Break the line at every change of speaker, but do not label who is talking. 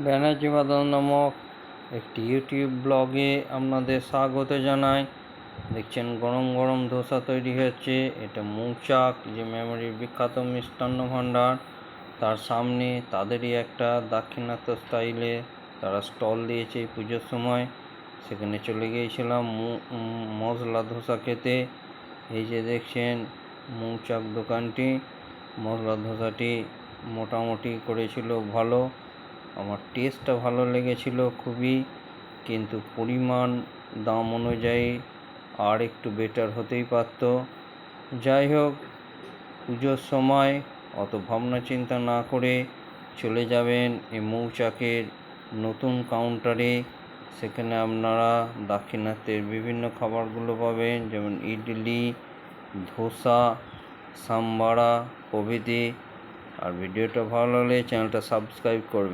ব্যানার্জি বাদল নামক একটি ইউটিউব ব্লগে আপনাদের স্বাগত জানাই। দেখছেন গরম গরম ধোসা তৈরি হচ্ছে। এটা মৌচাক, যে মেমোরির বিখ্যাত মিষ্টান্ন ভাণ্ডার, তার সামনে তাদেরই একটা দাক্ষিণাত্য স্টাইলে তারা স্টল দিয়েছে এই পুজোর সময়। সেখানে চলে গিয়েছিলাম মশলা ধোসা খেতে। এই যে দেখছেন মৌচাক দোকানটি, মশলা ধোসাটি মোটামুটি করেছিল ভালো। আমার টেস্টটা ভালো লেগেছিল খুবই, কিন্তু পরিমাণ দাম অনুযায়ী আর একটু বেটার হতেই পারত। যাই হোক, পুজোর সময় অত ভাবনা চিন্তা না করে চলে যাবেন এই মৌচাকের নতুন কাউন্টারে। সেখানে আপনারা দাক্ষিণাত্যের বিভিন্ন খাবারগুলো পাবেন, যেমন ইডলি, ধোসা, সাম্বারা প্রভৃতি। আর ভিডিওটা ভালো লাগলে চ্যানেলটা সাবস্ক্রাইব করবেন।